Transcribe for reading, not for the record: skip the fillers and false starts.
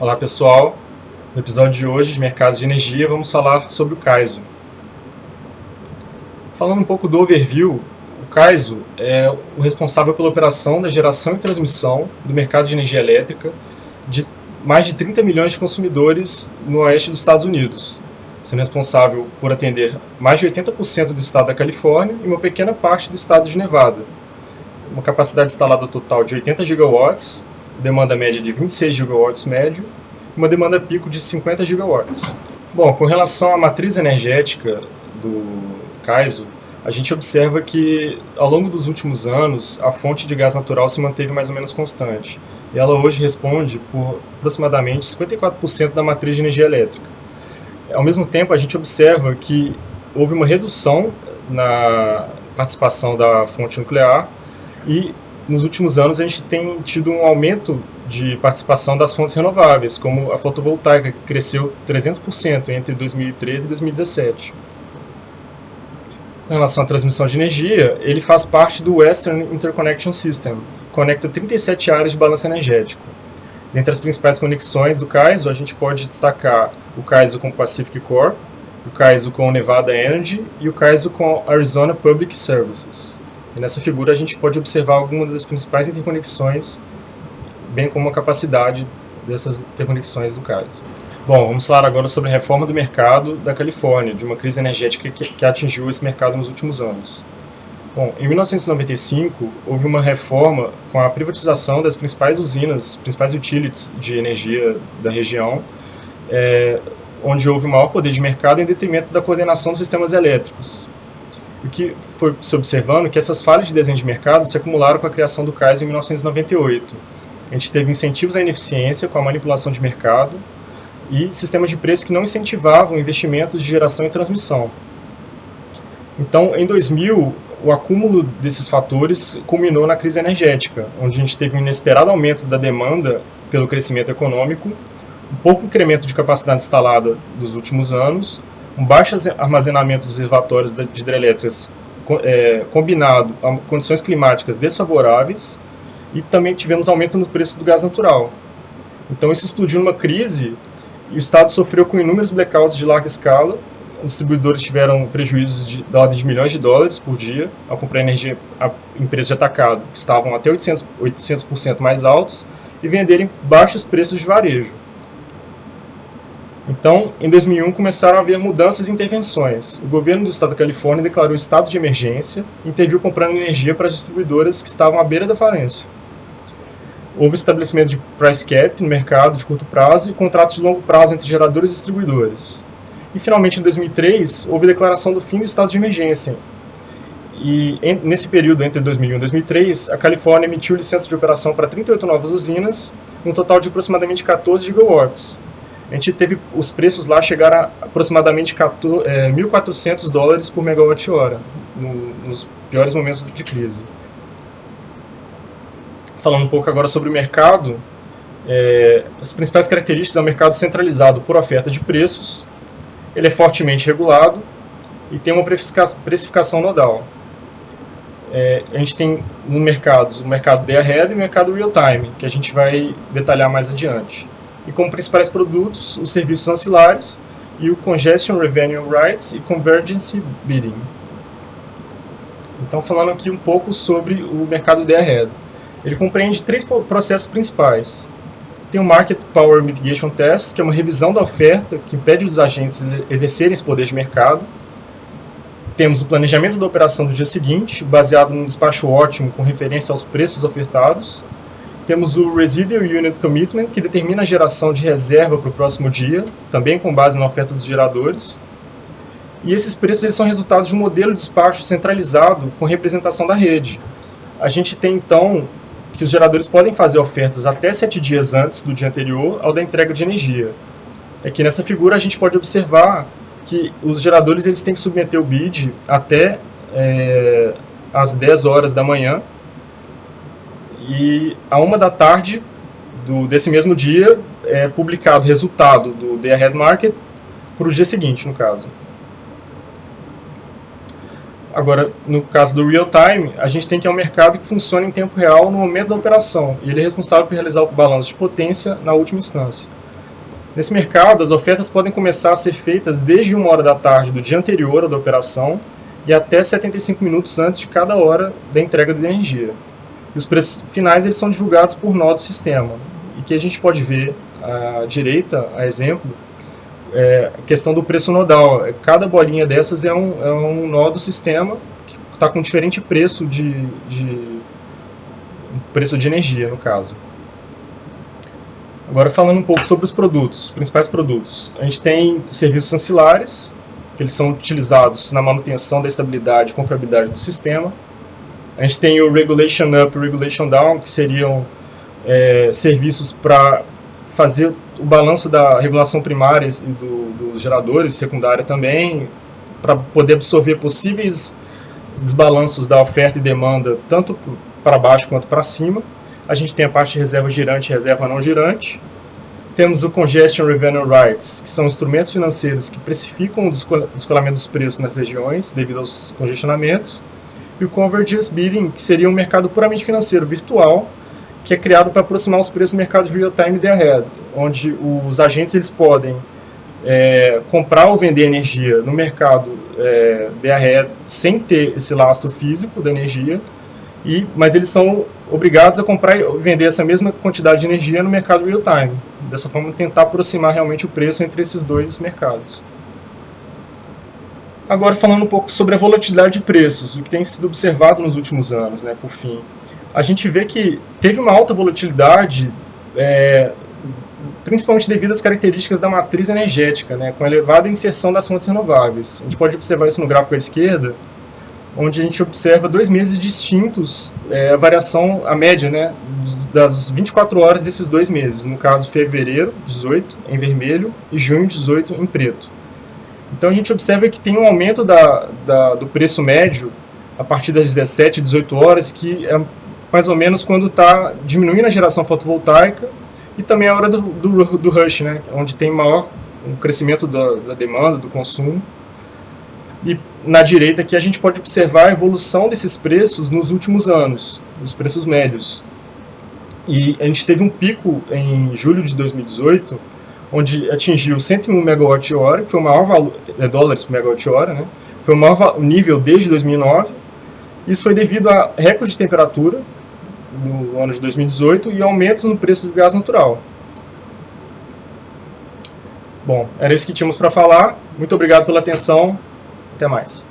Olá pessoal, no episódio de hoje de Mercados de Energia vamos falar sobre o CAISO. Falando um pouco do overview, o CAISO é o responsável pela operação da geração e transmissão do mercado de energia elétrica de mais de 30 milhões de consumidores no oeste dos Estados Unidos, sendo responsável por atender mais de 80% do estado da Califórnia e uma pequena parte do estado de Nevada. Uma capacidade instalada total de 80 gigawatts, demanda média de 26 gigawatts médio e uma demanda pico de 50 gigawatts. Bom, com relação à matriz energética do CAISO, a gente observa que ao longo dos últimos anos a fonte de gás natural se manteve mais ou menos constante e ela hoje responde por aproximadamente 54% da matriz de energia elétrica. Ao mesmo tempo, a gente observa que houve uma redução na participação da fonte nuclear e nos últimos anos a gente tem tido um aumento de participação das fontes renováveis, como a fotovoltaica, que cresceu 300% entre 2013 e 2017. Com relação à transmissão de energia, ele faz parte do Western Interconnection System, que conecta 37 áreas de balanço energético. Dentre as principais conexões do CAISO, a gente pode destacar o CAISO com o Pacific Core, o CAISO com o Nevada Energy e o CAISO com a Arizona Public Services. E nessa figura a gente pode observar algumas das principais interconexões, bem como a capacidade dessas interconexões do CAISO. Bom, vamos falar agora sobre a reforma do mercado da Califórnia, de uma crise energética que atingiu esse mercado nos últimos anos. Bom, em 1995, houve uma reforma com a privatização das principais usinas, principais utilities de energia da região, onde houve maior poder de mercado em detrimento da coordenação dos sistemas elétricos. O que foi se observando que essas falhas de desenho de mercado se acumularam com a criação do CAISO em 1998. A gente teve incentivos à ineficiência com a manipulação de mercado e sistemas de preço que não incentivavam investimentos de geração e transmissão. Então, em 2000, o acúmulo desses fatores culminou na crise energética, onde a gente teve um inesperado aumento da demanda pelo crescimento econômico, um pouco incremento de capacidade instalada dos últimos anos, um baixo armazenamento dos reservatórios de hidrelétricas combinado a condições climáticas desfavoráveis e também tivemos aumento no preço do gás natural. Então isso explodiu numa crise e o Estado sofreu com inúmeros blackouts de larga escala. Os distribuidores tiveram prejuízos da ordem de milhões de dólares por dia ao comprar energia a empresas de atacado que estavam até 800% mais altos e venderem baixos preços de varejo. Então, em 2001, começaram a haver mudanças e intervenções. O governo do estado da Califórnia declarou estado de emergência e interviu comprando energia para as distribuidoras que estavam à beira da falência. Houve estabelecimento de price cap no mercado de curto prazo e contratos de longo prazo entre geradores e distribuidores. E, finalmente, em 2003, houve a declaração do fim do estado de emergência. E, nesse período, entre 2001 e 2003, a Califórnia emitiu licença de operação para 38 novas usinas, um total de aproximadamente 14 gigawatts. A gente teve os preços lá chegar a aproximadamente $1.400 por megawatt-hora, nos piores momentos de crise. Falando um pouco agora sobre o mercado, as principais características é um mercado centralizado por oferta de preços, ele é fortemente regulado e tem uma precificação nodal. A gente tem no mercados o mercado day ahead e o mercado real time, que a gente vai detalhar mais adiante. E como principais produtos, os serviços ancilares e o Congestion Revenue Rights e Convergence Bidding. Então, falando aqui um pouco sobre o mercado day ahead. Ele compreende 3 processos principais. Tem o Market Power Mitigation Test, que é uma revisão da oferta que impede os agentes exercerem esse poder de mercado. Temos o planejamento da operação do dia seguinte, baseado num despacho ótimo com referência aos preços ofertados. Temos o Residual Unit Commitment, que determina a geração de reserva para o próximo dia, também com base na oferta dos geradores. E esses preços são resultados de um modelo de despacho centralizado com representação da rede. A gente tem, então, que os geradores podem fazer ofertas até 7 dias antes do dia anterior ao da entrega de energia. Aqui nessa figura a gente pode observar que os geradores eles têm que submeter o bid até às 10 horas da manhã, e à 1 da tarde desse mesmo dia é publicado o resultado do Day Ahead Market para o dia seguinte, no caso. Agora, no caso do real time, a gente tem que é um mercado que funciona em tempo real no momento da operação, e ele é responsável por realizar o balanço de potência na última instância. Nesse mercado, as ofertas podem começar a ser feitas desde 1 hora da tarde do dia anterior à da operação e até 75 minutos antes de cada hora da entrega de energia. E os preços finais eles são divulgados por nó do sistema. E que a gente pode ver à direita, a exemplo, a questão do preço nodal. Cada bolinha dessas é um nó do sistema que está com diferente preço preço de energia, no caso. Agora falando um pouco sobre os produtos, os principais produtos. A gente tem serviços ancilares, que eles são utilizados na manutenção da estabilidade e confiabilidade do sistema. A gente tem o Regulation Up e Regulation Down, que seriam serviços para fazer o balanço da regulação primária e dos geradores, secundária também, para poder absorver possíveis desbalanços da oferta e demanda, tanto para baixo quanto para cima. A gente tem a parte de reserva girante e reserva não girante. Temos o Congestion Revenue Rights, que são instrumentos financeiros que precificam o descolamento dos preços nas regiões devido aos congestionamentos. E o Convergence Bidding, que seria um mercado puramente financeiro virtual, que é criado para aproximar os preços do mercado de real-time day ahead, onde os agentes eles podem comprar ou vender energia no mercado day ahead sem ter esse lastro físico da energia, mas eles são obrigados a comprar e vender essa mesma quantidade de energia no mercado real-time. Dessa forma, tentar aproximar realmente o preço entre esses dois mercados. Agora, falando um pouco sobre a volatilidade de preços, o que tem sido observado nos últimos anos, por fim. A gente vê que teve uma alta volatilidade, principalmente devido às características da matriz energética, com elevada inserção das fontes renováveis. A gente pode observar isso no gráfico à esquerda, onde a gente observa 2 meses distintos, a variação, a média, das 24 horas desses 2 meses. No caso, fevereiro, 18, em vermelho, e junho, 18, em preto. Então a gente observa que tem um aumento do preço médio a partir das 17, 18 horas, que é mais ou menos quando está diminuindo a geração fotovoltaica, e também a hora do rush, onde tem maior crescimento da demanda, do consumo. E na direita aqui a gente pode observar a evolução desses preços nos últimos anos, os preços médios. E a gente teve um pico em julho de 2018, onde atingiu 101 MWh, que foi o maior valor, dólares por megawatt-hora, foi o maior nível desde 2009. Isso foi devido a recorde de temperatura no ano de 2018 e aumentos no preço do gás natural. Bom, era isso que tínhamos para falar. Muito obrigado pela atenção. Até mais.